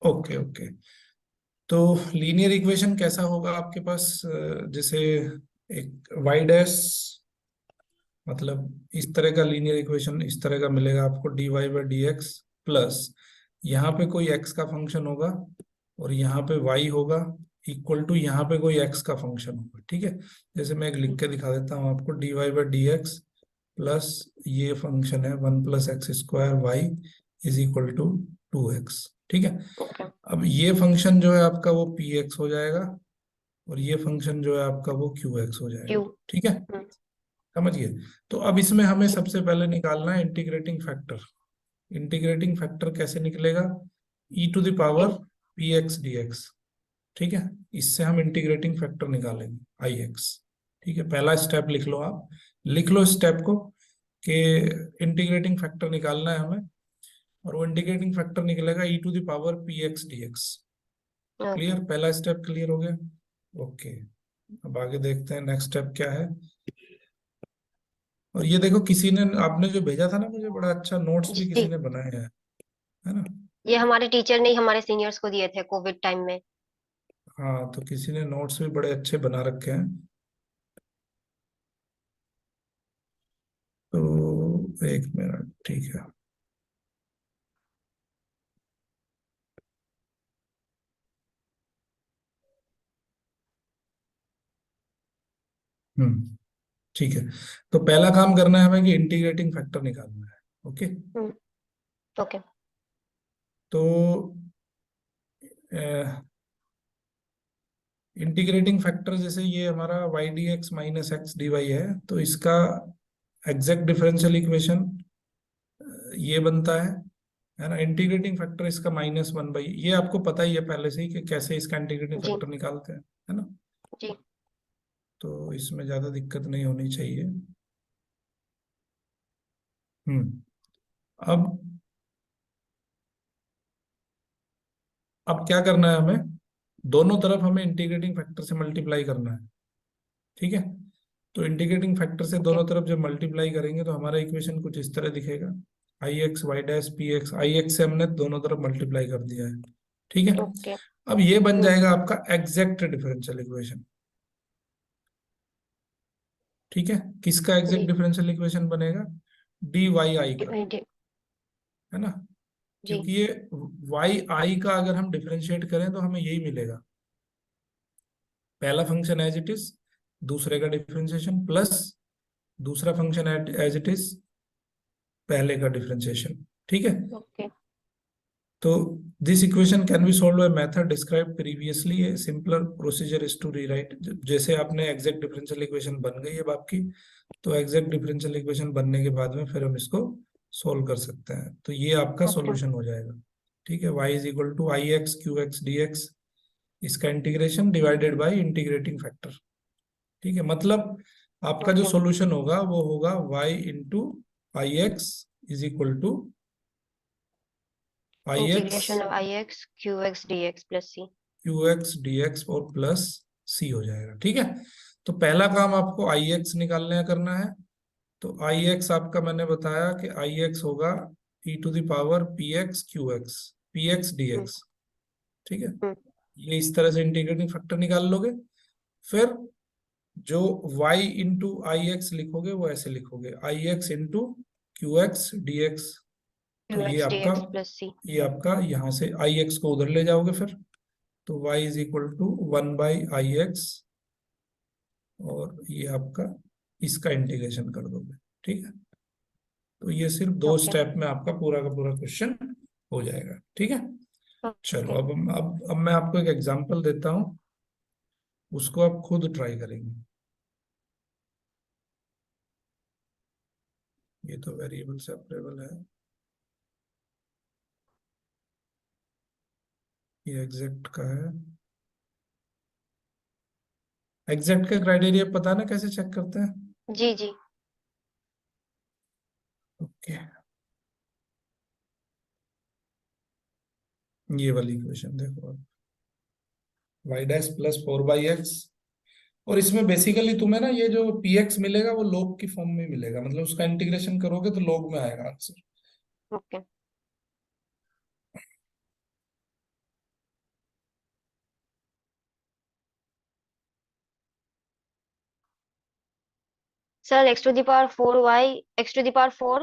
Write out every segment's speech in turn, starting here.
Okay okay. तो linear equation कैसा होगा आपके पास, जैसे एक वाई डैश, मतलब इस तरह का लीनियर इक्वेशन इस तरह का मिलेगा आपको, d Y by D x plus यहाँ पे कोई एक्स का फंक्शन होगा और यहाँ पे वाई होगा, इक्वल टू यहाँ पे कोई एक्स का फंक्शन होगा। ठीक है, जैसे मैं एक लिख के दिखा देता हूँ आपको, d Y by D x plus ये फंक्शन है one plus x square y is equal to two x. ठीक है, ओके। अब ये फंक्शन जो है आपका वो पी एक्स हो जाएगा और ये फंक्शन जो है आपका वो क्यू एक्स हो क्यू। जाएगा। ठीक है, समझिए। तो अब इसमें हमें सबसे पहले निकालना है इंटीग्रेटिंग फैक्टर। इंटीग्रेटिंग फैक्टर कैसे निकलेगा, E to the power P X D X. ठीक है, इससे हम इंटीग्रेटिंग फैक्टर निकालेंगे आई एक्स। ठीक है, पहला स्टेप लिख लो आप, लिख लो स्टेप को कि इंटीग्रेटिंग फैक्टर निकालना है हमें, और वो इंटीग्रेटिंग फैक्टर निकलेगा E to the power P X D X. Clear, पहला स्टेप क्लियर हो गया। ओके, अब आगे देखते हैं नेक्स्ट स्टेप क्या है। और ये देखो, किसी ने, आपने जो भेजा था ना मुझे, बड़ा अच्छा नोट्स भी किसी जी, ने बनाया है ना। ये हमारे टीचर ने हमारे सीनियर्स को दिए थे कोविड टाइम में। हाँ, तो किसी ने नोट्स भी बड़े अच्छे बना रखे हैं। तो एक मिनट, ठीक है। ठीक है, तो पहला काम करना है हमें कि इंटीग्रेटिंग फैक्टर निकालना है। Okay, okay. तो इंटीग्रेटिंग फैक्टर जैसे ये हमारा y d x minus x d y है, तो इसका एग्जैक्ट डिफरेंशियल इक्वेशन ये बनता है ना। इंटीग्रेटिंग फैक्टर इसका माइनस वन बाई, ये आपको पता ही है पहले से ही कि कैसे इसका इंटीग्रेटिंग जी फैक्टर निकालते हैं, है ना। जी। तो इसमें ज्यादा दिक्कत नहीं होनी चाहिए। हम्म अब अब क्या करना है हमें, दोनों तरफ हमें इंटीग्रेटिंग फैक्टर से मल्टीप्लाई करना है। ठीक है, तो इंटीग्रेटिंग फैक्टर से ओके दोनों तरफ जब मल्टीप्लाई करेंगे तो हमारा इक्वेशन कुछ इस तरह दिखेगा, I X Y dash P X, I X से हमने दोनों तरफ मल्टीप्लाई कर दिया है। ठीक है, ओके। अब ये बन जाएगा आपका एग्जैक्ट डिफरेंशियल इक्वेशन। ठीक है, किसका एग्जैक्ट जी। डिफरेंशियल इक्वेशन बनेगा, डी वाई आई का, डिवाइडेड। है ना। जी। क्योंकि ये वाई आई का अगर हम डिफरेंशिएट करें तो हमें यही मिलेगा, पहला फंक्शन एज इट इज, दूसरे का डिफरेंशिएशन प्लस दूसरा फंक्शन एज इट इज, पहले का डिफरेंशिएशन। ठीक है, ओके। तो this equation can be solve by method describe previously, a simpler procedure is to rewrite. जैसे आपने एग्जैक्ट डिफरेंशियल इक्वेशन बन गई है अब आपकी, तो एग्जैक्ट डिफरेंशियल इक्वेशन बनने के बाद में फिर हम इसको सोल्व कर सकते हैं, तो ये आपका ओके। सॉल्यूशन हो जाएगा। ठीक है, y is equal to I x Q x D X, इसका integration divided by integrating factor. ठीक है, मतलब आपका जो ओके। सॉल्यूशन होगा वो होगा y into I x is equal to I x integration of I x Q x D x plus c. Q x D x और प्लस सी हो जाएगा। ठीक है, तो पहला काम आपको आई एक्स निकालने का करना है। तो आई एक्स आपका मैंने बताया कि आई एक्स होगा E to the power P X D X. ठीक है, ये इस तरह से इंटीग्रेटिंग फैक्टर निकाल लोगे। फिर जो y इंटू आई एक्स लिखोगे वो ऐसे लिखोगे, I X into Q x D X. तो Q x D x plus C. ये आपका यहाँ से आई एक्स को उधर ले जाओगे फिर, तो y is equal to one by I x, और ये आपका इसका इंटीग्रेशन कर दोगे। ठीक है, तो ये सिर्फ दो ओके। स्टेप में आपका पूरा का पूरा क्वेश्चन हो जाएगा। ठीक है, चलो ओके। अब मैं आपको एक एग्जांपल देता हूँ, उसको आप खुद ट्राई करेंगे। ये तो वेरिएबल सेपरेबल है, ये एग्जैक्ट का है। एग्जैक्ट का क्राइटेरिया पता है ना कैसे चेक करते हैं। जी जी। ओके, ये वाली इक्वेशन देखो आप, y dash plus four by x, और इसमें बेसिकली तुम्हें ना ये जो पी एक्स मिलेगा वो log की फॉर्म में मिलेगा, मतलब उसका इंटीग्रेशन करोगे तो log में आएगा answer. Okay. Sir x to the power 4y x to the power 4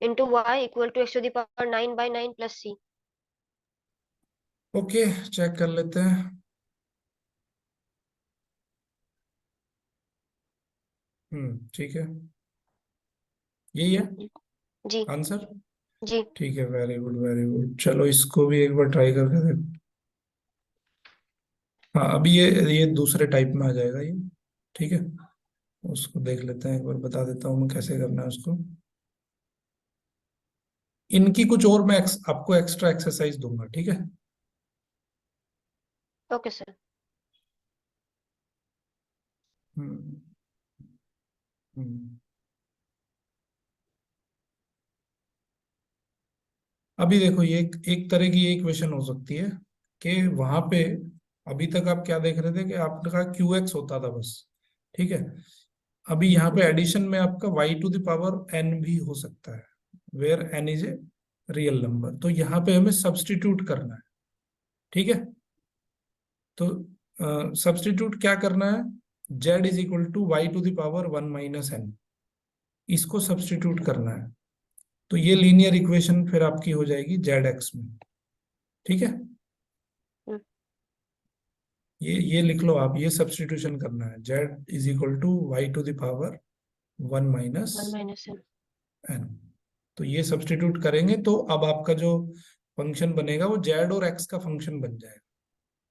into y equal to x to the power 9 by 9 plus c. Okay, check कर लेते हैं। ठीक है, यही है जी आंसर। जी। ठीक है, वेरी गुड वेरी गुड। चलो इसको भी एक बार ट्राई करके देखो। हाँ, अभी ये दूसरे टाइप में आ जाएगा ये। ठीक है, उसको देख लेते हैं, एक बार बता देता हूँ मैं कैसे करना है उसको। इनकी कुछ और मैं आपको एक्स्ट्रा एक्सरसाइज दूंगा, ठीक है। Okay sir. हम्म हम्म। अभी देखो, ये एक तरह की एक क्वेश्चन हो सकती है कि वहां पे अभी तक आप क्या देख रहे थे कि आपका क्यू एक्स होता था बस। ठीक है, अभी यहाँ पे एडिशन में आपका y to the power n भी हो सकता है, where n is a real number. तो यहाँ पे हमें सब्स्टिट्यूट करना है। ठीक है, तो सब्स्टिट्यूट क्या करना है, z is equal to y to the power 1 - n, इसको सब्स्टिट्यूट करना है। तो ये लीनियर इक्वेशन फिर आपकी हो जाएगी जेड एक्स में। ठीक है, हम्म, ये लिख लो आप, ये सब्स्टिट्यूशन करना है, z is equal to y to the power 1 - 1 - n। n। तो ये सब्स्टिट्यूट करेंगे तो अब आपका जो फंक्शन बनेगा वो जेड और एक्स का फंक्शन बन जाएगा।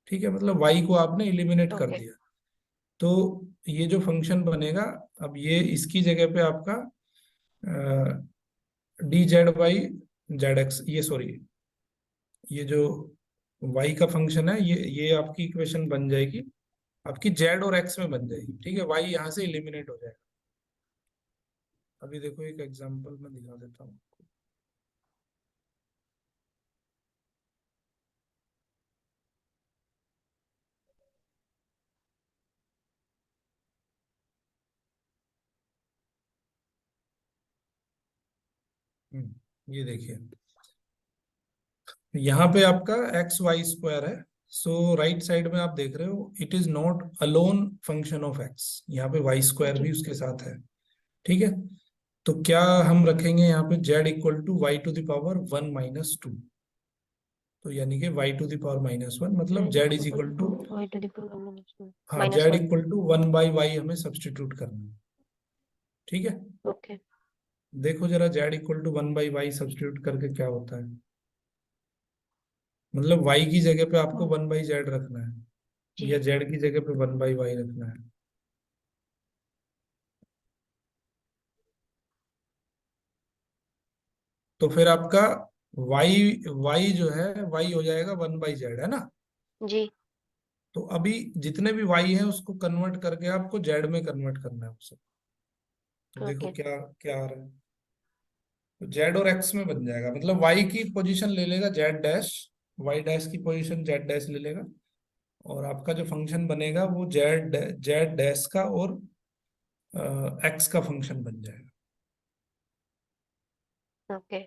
ठीक है, मतलब वाई को आपने एलिमिनेट कर ओके। दिया। तो ये जो फंक्शन बनेगा, अब ये इसकी जगह पे आपका D Z by Z x, ये सॉरी, ये जो y का फंक्शन है, ये आपकी इक्वेशन बन जाएगी, आपकी z और x में बन जाएगी। ठीक है, y यहाँ से एलिमिनेट हो जाएगा। अभी देखो एक एग्जांपल मैं दिखा देता हूँ। ये देखिए, यहाँ पे आपका एक्स वाई स्क्वायर है। सो राइट साइड में आप देख रहे हो, it is not alone function of x, यहाँ पे वाई स्क्वायर जी भी उसके साथ है। ठीक है, तो क्या हम रखेंगे यहाँ पे z equal to y to the power 1 - 2। तो यानी कि y टू द पावर -1, मतलब z z is equal equal to to, y to the power हाँ, minus z 1। Equal to 1/y हमें सब्स्टिट्यूट करना है। ठीक है, ओके। देखो जरा z equal to 1/y substitute करके क्या होता है। मतलब y की जगह पे आपको 1/z रखना है, जी या z की जगह पे 1/y रखना है। तो फिर आपका y y जो है y हो जाएगा 1/z, है ना। जी। तो अभी जितने भी y हैं उसको कन्वर्ट करके आपको z में कन्वर्ट करना है उसे। तो देखो ओके। क्या क्या आ रहा है, तो जेड और एक्स में बन जाएगा, मतलब वाई की पोजीशन ले लेगा जेड डैश, वाई डैश की पोजीशन जेड डैश ले लेगा, और आपका जो फंक्शन बनेगा वो जेड जेड डैश का और एक्स का फंक्शन बन जाएगा। ओके।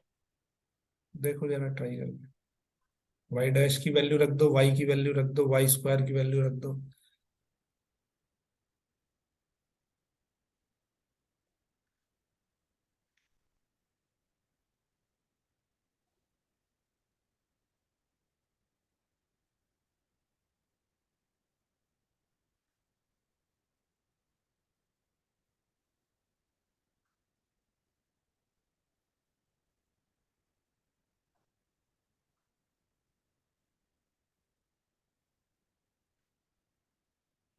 देखो जरा ट्राई करके, वाई डैश की वैल्यू रख दो, वाई की वैल्यू रख दो, वाई स्क्वायर की वैल्यू रख दो।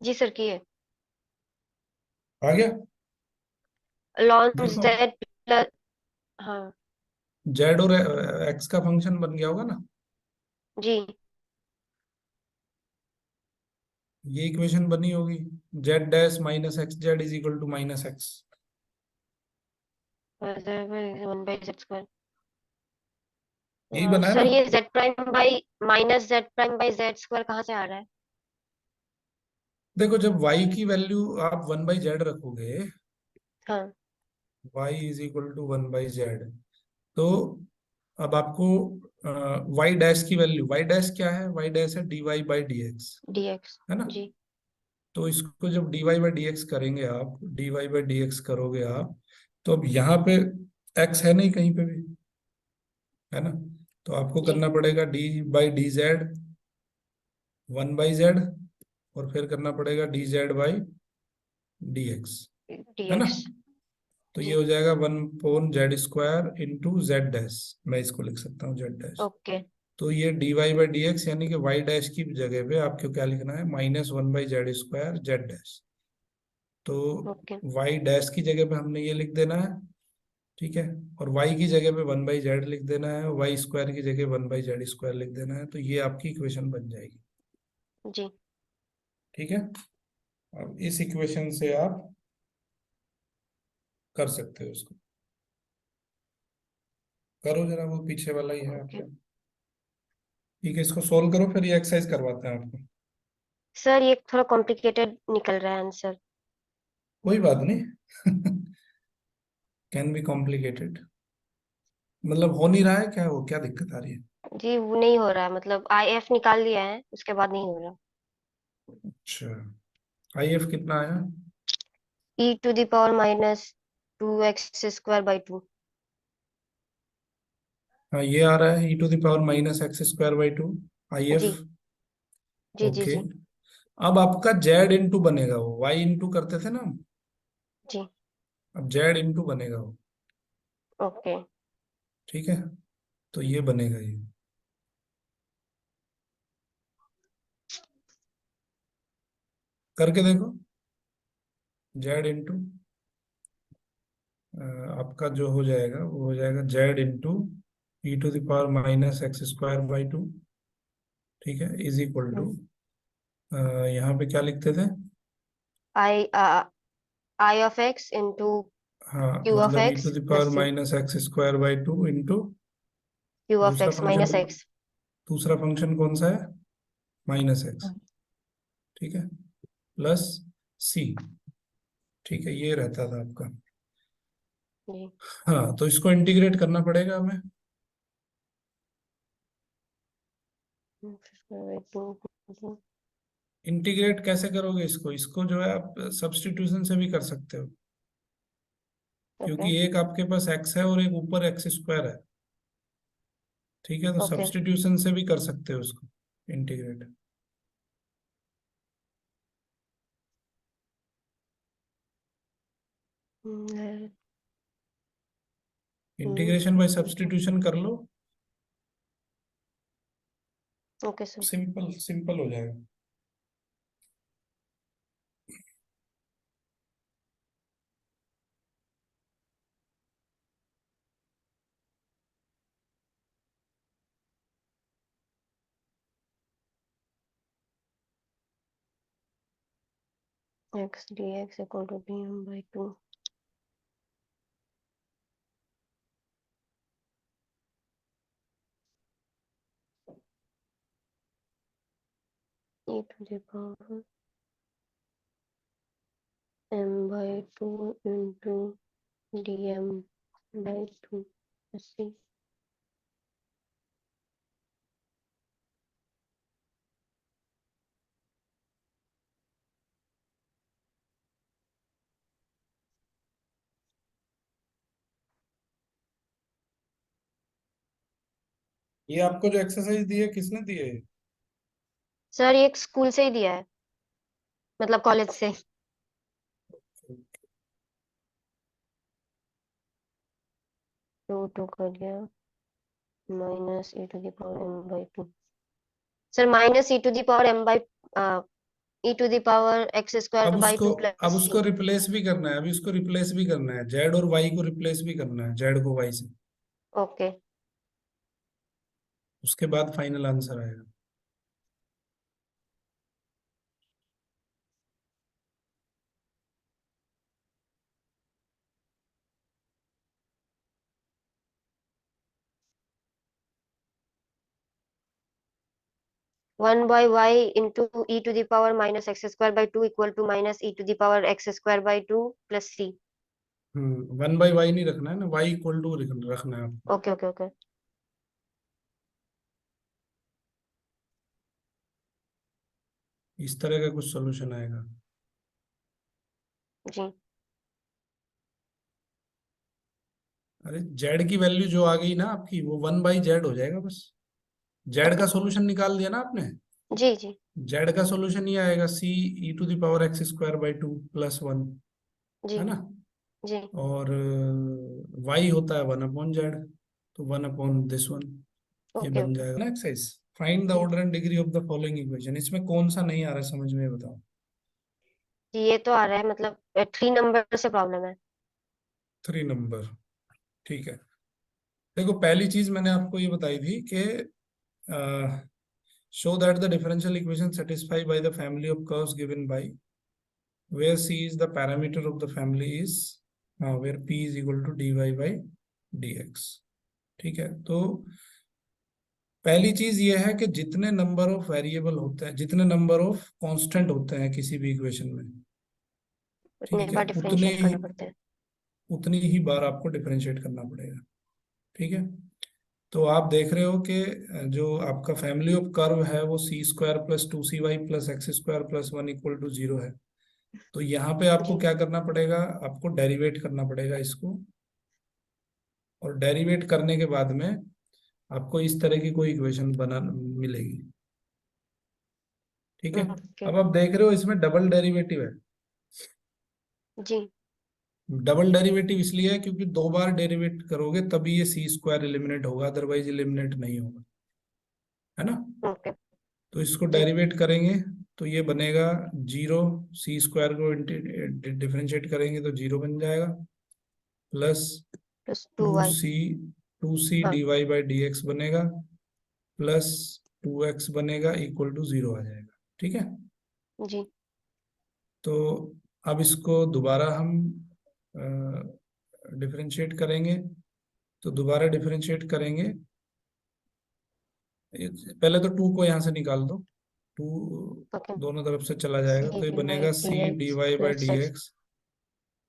जी सर किए। आ गया, ln देखो z प्लस। हाँ। जेड और एक्स का फंक्शन बन गया होगा ना। जी। ये इक्वेशन बनी होगी, z dash minus x z is equal to -x। 1/z²। यही बना है सर ना। ये z prime by minus z prime by z² कहाँ से आ रहा है? देखो जब y की वैल्यू आप 1/z रखोगे, हाँ। y is equal to 1/z, तो अब आपको y डैश की वैल्यू, y डैश क्या है, y डैश है dy बाई dx, dx। है ना। जी। तो इसको जब dy बाई डी एक्स करेंगे आप, dy बाई डी एक्स करोगे आप, तो अब यहाँ पे x है नहीं कहीं पे भी, है ना? तो आपको जी करना पड़ेगा D by D Z, 1/z, और फिर करना पड़ेगा D Z by D x, है ना? dx। तो ये जी हो जाएगा 1/z² इंटू जेड डैश, मैं इसको लिख सकता हूँ जेड डैश। ओके तो ये dy बाई डी एक्स, यानी कि y डैश की जगह पे आपको क्या लिखना है, -1/z² जेड डैश। तो ओके y डैश की जगह पे हमने ये लिख देना है, ठीक है, और y की जगह पे 1/z लिख देना है, y स्क्वायर की जगह 1/z² लिख देना है, तो ये आपकी इक्वेशन बन जाएगी। जी। ठीक है, अब इस इक्वेशन से आप कर सकते हो इसको, करो जरा, वो पीछे वाला ही है ओके आपका। ठीक है, इसको सोल्व करो, फिर ये एक्सरसाइज करवाते हैं आपको। सर ये थोड़ा कॉम्प्लिकेटेड निकल रहा है आंसर। कोई बात नहीं। कैन बी कॉम्प्लिकेटेड, मतलब हो नहीं रहा है क्या, वो क्या दिक्कत आ रही है? जी वो नहीं हो रहा है, मतलब आई एफ निकाल लिया है उसके बाद नहीं हो रहा। अच्छा, आई एफ कितना आया? e⁻²x² 2। हाँ, ये आ रहा है e⁻⁻x²/2 I F. Ji ji ji okay, जी अब आपका जेड इंटू बनेगा, वो वाई इंटू करते थे ना हम, जी। अब जेड इंटू बनेगा वो। ओके ठीक है, तो ये बनेगा ये, करके देखो, जेड इंटू आपका जो हो जाएगा वो हो जाएगा जेड इंटू e⁻⁻x²/2। ठीक है, इज इक्वल टू, यहाँ पे क्या लिखते थे? I I of X into हाँ, क्यू ऑफ मतलब E to X the plus power C. Minus X square by two into Q of दूसरा एक्स फंक्शन, माइनस एक्स। दूसरा फंक्शन कौन सा है? -x। ठीक है, प्लस सी। ठीक है, ये रहता था आपका। जी हाँ, तो इसको इंटीग्रेट करना पड़ेगा हमें। इंटीग्रेट कैसे करोगे इसको, इसको जो है आप सब्स्टिट्यूशन से भी कर सकते हो, ओके क्योंकि एक आपके पास x है और एक ऊपर x² है। ठीक है, तो ओके। सब्स्टिट्यूशन से भी कर सकते हो उसको इंटीग्रेट। इंटीग्रेशन बाय सब्स्टिट्यूशन कर लो, ओके सर। सिंपल सिंपल हो जाएगा। X D x equal to dm/2। e⁻m/2 into dm/2 सी। ये आपको जो एक्सरसाइज दी है किसने दी है? सर ये एक स्कूल से ही दिया है, मतलब कॉलेज से। टू कर दिया -e⁻m/2। सर अब उसको -e⁻x²/2 अब प्लस उसको सी। रिप्लेस भी करना है, अभी उसको रिप्लेस भी करना है, जेड और वाई को रिप्लेस भी करना है, जेड को वाई से, ओके उसके बाद फाइनल आंसर आएगा। 1/y into e⁻−x²/2 equal to -e⁻x²/2 plus c. 1/y नहीं रखना है ना, वाई इक्वल टू रखना है आपको। Okay okay okay. इस तरह का कुछ सोल्यूशन आएगा। जी अरे जेड की वैल्यू जो आ गई ना आपकी, वो 1/z हो जाएगा बस। जेड का सॉल्यूशन निकाल दिया ना आपने। जी जी जेड का सॉल्यूशन ये आएगा c e⁻x² + 1, जी है ना। जी। और y होता है 1/z, तो 1/this 1, ये ओके बन ओके। जाएगा ना एक्सरसाइज। फाइंड द जी order and degree of the following equation. इसमें कौन सा नहीं आ रहा है समझ में, ये बताओ। जी, ये तो आ रहा है, मतलब 3 नंबर से प्रॉब्लम है। 3 नंबर, ठीक है। देखो पहली चीज मैंने आपको ये बताई थी कि show that the differential equation satisfy by the family of curves given by where c is the parameter of the family is where p is equal to dy/dx। ठीक है, तो पहली चीज ये है कि जितने नंबर ऑफ वेरिएबल होते हैं, जितने नंबर ऑफ कांस्टेंट होते हैं किसी भी इक्वेशन में, उतने ठीक है, बार डिफरेंशिएट करना पड़ता है। उतनी ही बार आपको डिफरेंशिएट करना पड़ेगा। ठीक है, तो आप देख रहे हो कि जो आपका फैमिली ऑफ कर्व है वो c² + 2cy + x² + 1 = 0 है। तो यहाँ पे आपको जी क्या करना पड़ेगा, आपको डेरिवेट करना पड़ेगा इसको। और डेरिवेट करने के बाद में आपको इस तरह की कोई इक्वेशन बना मिलेगी। ठीक है, ओके। अब आप देख रहे हो इसमें डबल डेरिवेटिव है। जी डबल डेरिवेटिव इसलिए है क्योंकि 2 बार डेरिवेट करोगे तभी ये c² एलिमिनेट होगा, अदरवाइज एलिमिनेट नहीं होगा, है ना। ओके। तो इसको जी डेरिवेट करेंगे तो ये बनेगा 0, c² को डिफरेंशिएट करेंगे तो 0 बन जाएगा, plus +2 two Y. C two C हाँ D Y by D X बनेगा, प्लस 2x बनेगा इक्वल टू 0 आ जाएगा। ठीक है, जी तो अब इसको दोबारा हम डिफरेंशिएट करेंगे। तो दोबारा डिफरेंशिएट करेंगे, पहले तो 2 को यहाँ से निकाल दो। 2 ओके। दोनों तरफ से चला सी जाएगा तो ये डी बाई बनेगा d c d x y by plus d x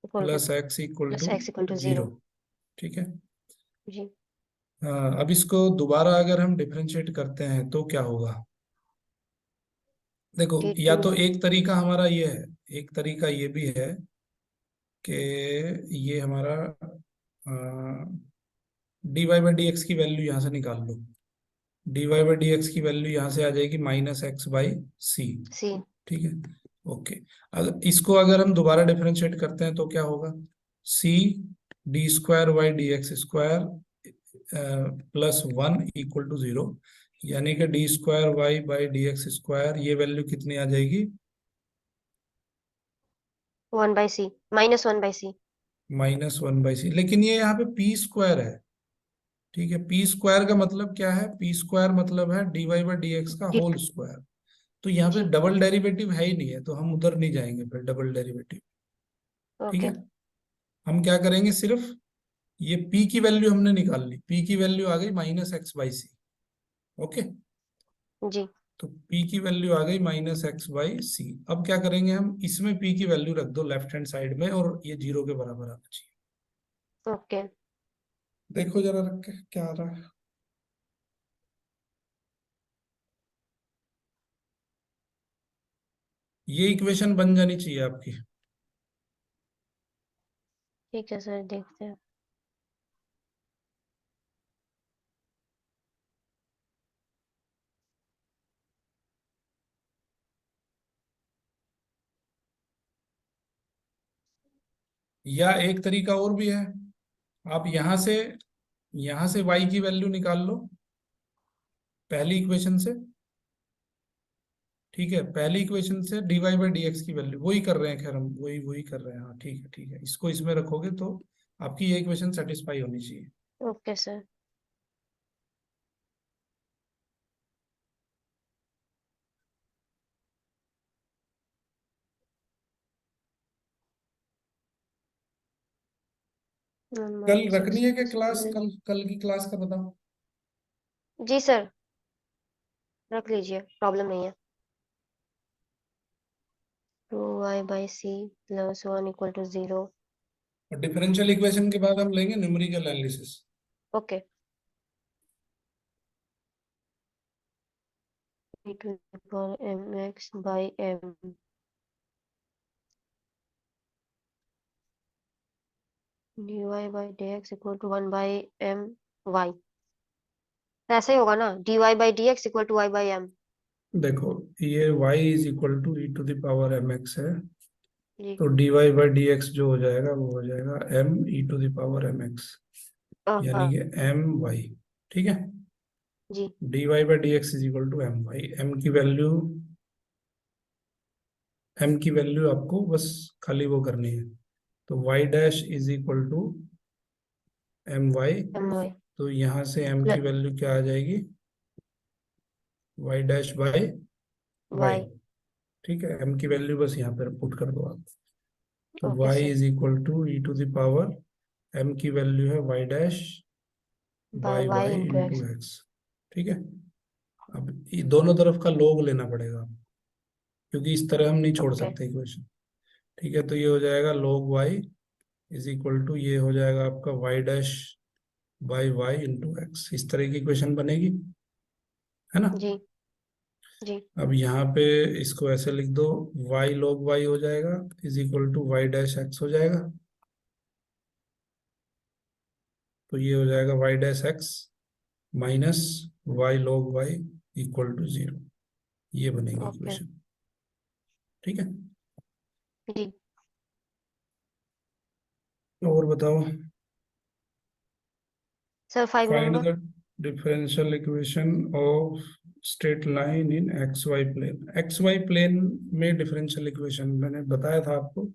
x equal to plus x equal plus to x equal to 0। 0। ठीक है, जी हाँ, अब इसको दोबारा अगर हम डिफरेंशिएट करते हैं तो क्या होगा। देखो या d2। तो एक तरीका हमारा ये है, एक तरीका ये भी है कि ये हमारा D Y by D X की वैल्यू यहाँ से निकाल लो। D Y by D X की वैल्यू यहाँ से आ जाएगी -x/c। सी। ठीक है, ओके। अगर इसको अगर हम दोबारा डिफरेंशिएट करते हैं तो क्या होगा, c d²y/dx² +1 = 0, यानी कि d²y/dx², ये वैल्यू कितनी आ जाएगी, 1/c, -1/c। -1/c। लेकिन ये यहाँ पे p² है। ठीक है, p² का मतलब क्या है, p² मतलब है dy/dx का डी। Whole square. तो यहाँ पे जी डबल डेरिवेटिव है ही नहीं है, तो हम उधर नहीं जाएंगे फिर डबल डेरिवेटिव। ठीक है, ओके। हम क्या करेंगे, सिर्फ ये p की वैल्यू हमने निकाल ली, p की वैल्यू आ गई -x/c। ओके, जी तो p की वैल्यू आ गई -x/c। अब क्या करेंगे, हम इसमें p की वैल्यू रख दो लेफ्ट हैंड साइड में, और ये 0 के बराबर आना चाहिए। ओके। देखो जरा रख के क्या आ रहा है। ये इक्वेशन बन जानी चाहिए आपकी। ठीक है सर, देखते हैं। या एक तरीका और भी है, आप यहां से y की वैल्यू निकाल लो पहली इक्वेशन से। ठीक है, पहली इक्वेशन से dy बाई डी एक्स की वैल्यू वही कर रहे हैं, खैर हम वही वही कर रहे हैं। हाँ ठीक है, ठीक है, इसको इसमें रखोगे तो आपकी ये इक्वेशन सेटिस्फाई होनी चाहिए। Okay sir. कल माइनस रखनी एक्स है क्या प्लस क्लास, 7। कल कल की क्लास का बताओ। जी सर, रख लीजिए, प्रॉब्लम नहीं है। 2y/c +1 = 0। और डिफरेंशियल इक्वेशन के बाद हम लेंगे numerical analysis. Okay. e⁻mx/m dy by dx equal to 1 by m y, ऐसे ही होगा ना, dy by dx equal to y by m। देखो ये y is equal to E to the power M X है, जी। तो D Y by D X जो हो जाएगा वो हो जाएगा M E to the power M X, यानी हाँ कि एम वाई। ठीक है, जी। D Y by D x is equal to M Y. M की वैल्यू आपको बस खाली वो करनी है, तो Y dash is equal to M y. m y तो यहाँ से एम की वैल्यू क्या आ जाएगी, y dash by y. y। ठीक है, एम की वैल्यू बस यहाँ पर पुट कर दो आप, तो okay y sir. Is equal to E to the power, m की वैल्यू है y dash by by y वाई इंटू इंटू x। एक्स। ठीक है, अब ये दोनों तरफ का log लेना पड़ेगा, क्योंकि इस तरह हम नहीं छोड़ ओके। सकते इक्वेशन। ठीक है, तो ये हो जाएगा log y is equal to, ये हो जाएगा आपका y dash by y into x. इस तरह की इक्वेशन बनेगी, है ना। जी। जी। अब यहाँ पे इसको ऐसे लिख दो, y log y हो जाएगा is equal to y dash x हो जाएगा, तो ये हो जाएगा y dash x minus y log y equal to zero. ये बनेगी ओके। इक्वेशन। ठीक है, जी और बताओ। Sir, 5 find number. The differential equation of straight line in x y plane. X y plane में डिफरेंशियल इक्वेशन मैंने बताया था आपको।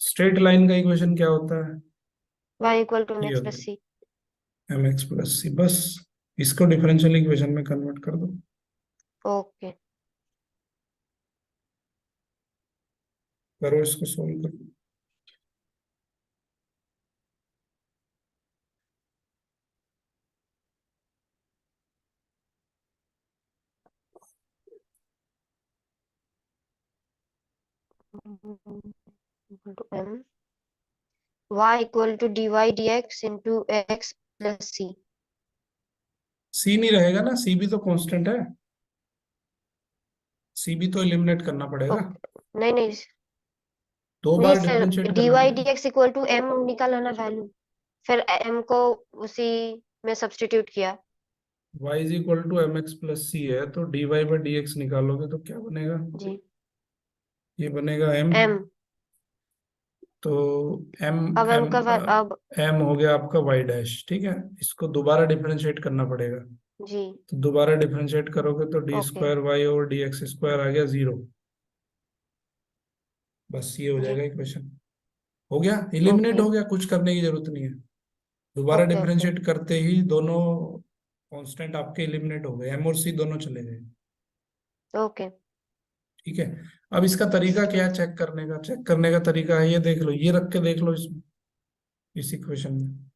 स्ट्रेट लाइन का इक्वेशन क्या होता है, y इक्वल टू ये mx होता प्लस c। है एम एक्स प्लस सी। बस इसको डिफरेंशियल इक्वेशन में कन्वर्ट कर दो, ओके। करो इसको सोल्व करो। Equal to m, y equal to dy dx into x plus c। C नहीं रहेगा ना, सी भी तो कांस्टेंट है, सी भी तो एलिमिनेट करना पड़ेगा, ओके। नहीं नहीं दो नहीं बार सर, डिफरेंशिएट dy करना पड़ेगा। dx इक्वल टू m निकाला ना वैल्यू, फिर m को उसी में सब्स्टिट्यूट किया। y is equal to M X plus C है, तो D Y by D X निकालोगे तो क्या बनेगा, जी। ये बनेगा m। m। तो m अब m m का अब। m हो गया आपका y डैश। ठीक है, इसको दोबारा डिफरेंशिएट करना पड़ेगा, जी। तो दोबारा डिफरेंशिएट करोगे तो डी ओके। स्क्वायर वाई और डी एक्स स्क्वायर आ गया जीरो। बस ये हो जी। जाएगा इक्वेशन, हो गया, इलिमिनेट ओके। हो गया, कुछ करने की जरूरत नहीं है। दोबारा ओके। ओके। डिफरेंशिएट करते ही दोनों कांस्टेंट आपके इलिमिनेट हो गए, एम और सी दोनों चले गए। ओके। ठीक है, अब इसका तरीका क्या जी। है चेक करने का, चेक करने का तरीका है ये देख लो, ये रख के देख लो इस इक्वेशन में।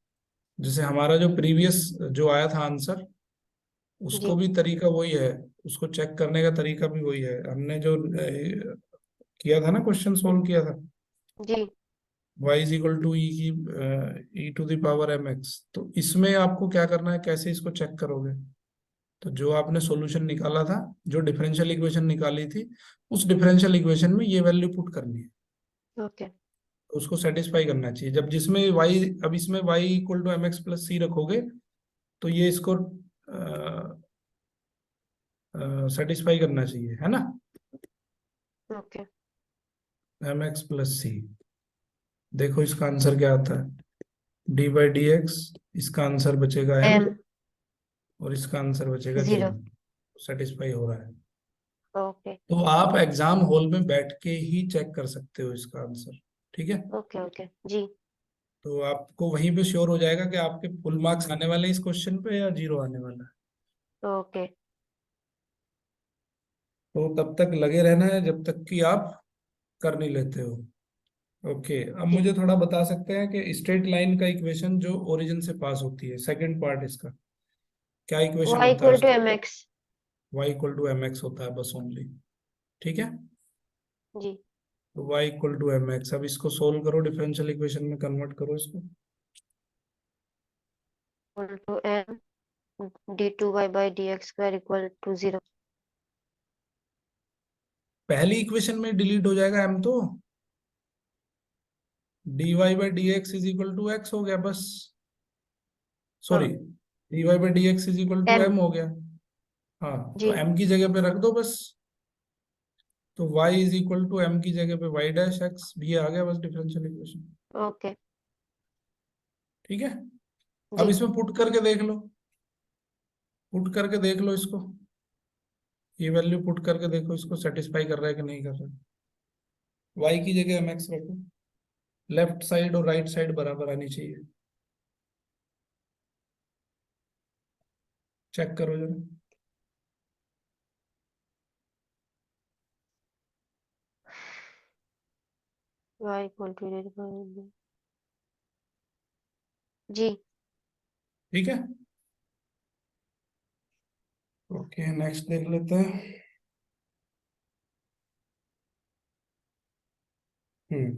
जैसे हमारा जो प्रीवियस जो आया था आंसर, उसको जी। भी तरीका वही है, उसको चेक करने का तरीका भी वही है। हमने जो किया था ना, क्वेश्चन सोल्व किया था, जी। y is equal to E की E to the power M X. तो इसमें आपको क्या करना है, कैसे इसको चेक करोगे, तो जो आपने सॉल्यूशन निकाला था, जो डिफरेंशियल इक्वेशन निकाली थी, उस डिफरेंशियल इक्वेशन में ये वैल्यू पुट करनी है, ओके। तो उसको सेटिस्फाई करना चाहिए। जब जिसमें y, अब इसमें y equal to M X plus C रखोगे, तो ये इसको सेटिस्फाई करना चाहिए, है ना, okay. M X plus C. देखो इसका आंसर क्या आता है, डी बाई डी एक्स, इसका आंसर बचेगा m, m और इसका आंसर बचेगा 0। 0। सेटिस्फाई हो रहा है, ओके। तो आप एग्जाम हॉल में बैठ के ही चेक कर सकते हो इसका आंसर। ठीक है, ओके। ओके। जी। तो आपको वहीं पे श्योर हो जाएगा कि आपके फुल मार्क्स आने वाले हैं इस क्वेश्चन पे या जीरो आने वाला है। ओके। तो तब तक लगे रहना है जब तक कि आप कर नहीं लेते हो। ओके, अब जी। मुझे थोड़ा बता सकते हैं कि स्ट्रेट लाइन का इक्वेशन जो ओरिजिन से पास होती है, सेकंड पार्ट इसका क्या इक्वेशन y होता है इक्वल टू उसका। mx। y equal to M x होता है बस ओनली। ठीक है, जी। तो y equal to M x. अब इसको सोल्व करो, डिफरेंशियल इक्वेशन में कन्वर्ट करो इसको। Equal to m d2y by dx square equal to 0। पहली इक्वेशन में डिलीट हो जाएगा m तो, dy by D x is equal to x हो गया बस, हाँ sorry dy by D x is equal to m m हो गया। हाँ तो जी m की जगह पे रख दो बस, तो y is equal to m की जगह पे y डैश x, भी आ गया बस डिफरेंशियल इक्वेशन। ओके ठीक है, अब जी इसमें पुट करके देख लो, पुट करके देख लो इसको, ये वैल्यू पुट करके देखो इसको सेटिस्फाई कर रहा है कि नहीं कर रहा है। y की जगह mx रखो, लेफ्ट साइड और राइट साइड बराबर आनी चाहिए, चेक करो जरा। y इक्वल टू जी ठीक है, ओके नेक्स्ट देख लेते हैं।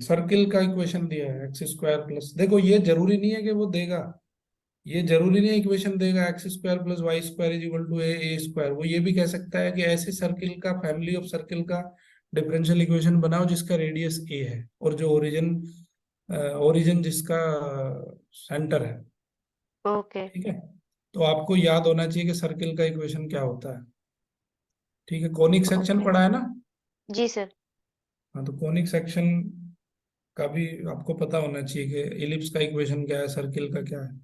सर्किल का इक्वेशन दिया है एक्स स्क्वायर प्लस, देखो ये जरूरी नहीं है कि वो देगा, ये जरूरी नहीं है इक्वेशन देगा x square plus y square is equal to a square, वो ये भी कह सकता है कि ऐसे सर्किल का, फैमिली ऑफ सर्किल का डिफरेंशियल इक्वेशन बनाओ जिसका रेडियस ए है और जो ओरिजिन, ओरिजिन जिसका सेंटर है। ओके ठीक है, तो आपको याद होना चाहिए कि सर्किल का इक्वेशन क्या होता है। ठीक है, कॉनिक सेक्शन ओके पढ़ा है ना। जी सर हाँ तो कॉनिक सेक्शन का भी आपको पता होना चाहिए कि इलिप्स का इक्वेशन क्या है, सर्किल का क्या है।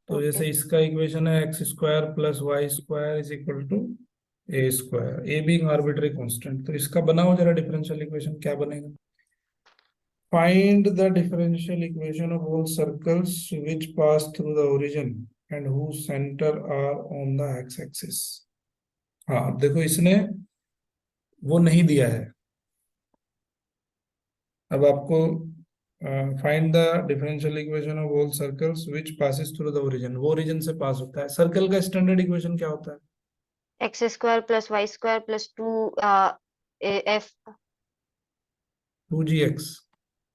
तो ओके जैसे इसका इक्वेशन है x square plus y square is equal to a square, a being arbitrary constant, तो इसका बनाओ जरा डिफरेंशियल इक्वेशन, क्या बनेगा। Find the differential equation of all circles which pass through the origin and whose centre are on the x axis. हाँ अब देखो इसने वो नहीं दिया है, अब आपको find the differential equation of all circles which passes through the origin, वो ओरिजिन से पास होता है। सर्कल का स्टैंडर्ड इक्वेशन क्या होता है। X square plus y square plus two f 2gx।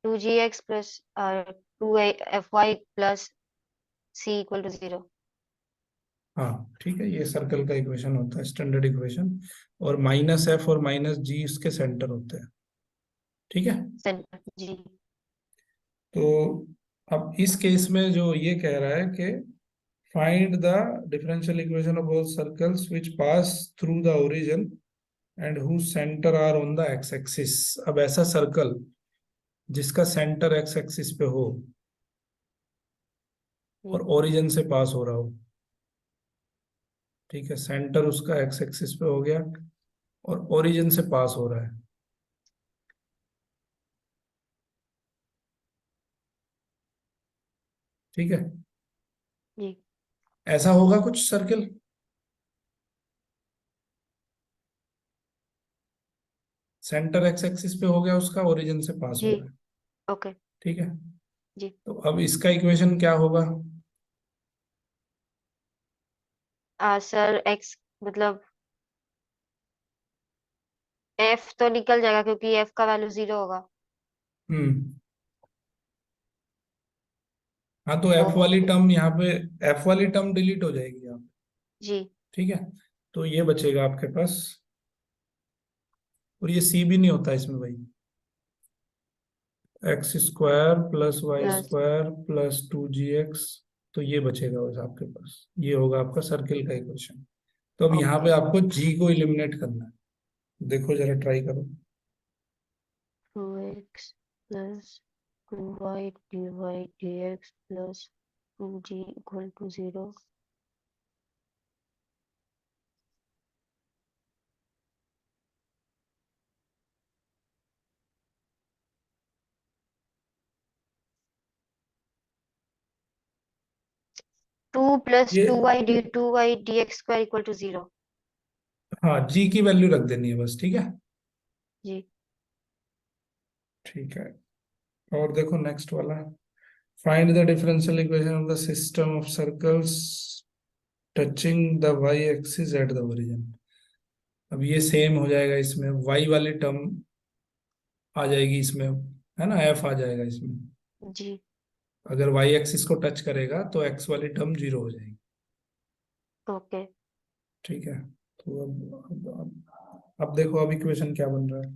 Two g x plus two f y plus c equal to 0 हाँ ठीक है, ये सर्कल का इक्वेशन होता है स्टैंडर्ड इक्वेशन, और माइनस एफ और माइनस जी इसके सेंटर होते हैं। ठीक है, सेंटर जी तो अब इस केस में जो ये कह रहा है कि find the differential equation of all circles which pass through the origin and whose centre are on the x axis. अब ऐसा सर्कल जिसका सेंटर एक्स एक्सिस पे हो और जी ओरिजिन से पास हो रहा हो, ठीक है, सेंटर उसका एक्स एक्सिस पे हो गया और ओरिजिन से पास हो रहा है। ठीक है, जी ऐसा होगा कुछ सर्किल, सेंटर एक्स एक्सिस पे हो गया उसका, ओरिजिन से पास हो जी रहा है। ओके ठीक है, जी तो अब इसका इक्वेशन क्या होगा। सर एक्स मतलब एफ तो निकल जाएगा क्योंकि एफ का वैल्यू 0 होगा हम्म, हाँ तो एफ वाली तो टर्म यहाँ पे, एफ वाली टर्म डिलीट हो जाएगी यहाँ पे। जी ठीक है, तो ये बचेगा आपके पास, और ये सी भी नहीं होता इसमें भाई, x square plus y plus square plus 2gx, तो ये बचेगा बस आपके पास, ये होगा आपका सर्किल का इक्वेशन। तो अब यहाँ पे ओके आपको जी को इलिमिनेट करना है, देखो जरा ट्राई करो। 2x plus 2y dy dx plus 2g equal to 0 2 plus ये 2y dx square equal to 0 हाँ जी की वैल्यू रख देनी है बस, ठीक है। जी ठीक है, और देखो नेक्स्ट वाला, find the differential equation of the system of circles touching the y axis at the origin. अब ये सेम हो जाएगा, इसमें वाई वाली टर्म आ जाएगी इसमें, है ना, एफ आ जाएगा इसमें। जी अगर वाई एक्सिस को टच करेगा तो एक्स वाली टर्म जीरो हो जाएगी। ओके ठीक है, तो अब देखो अब इक्वेशन क्या बन रहा है।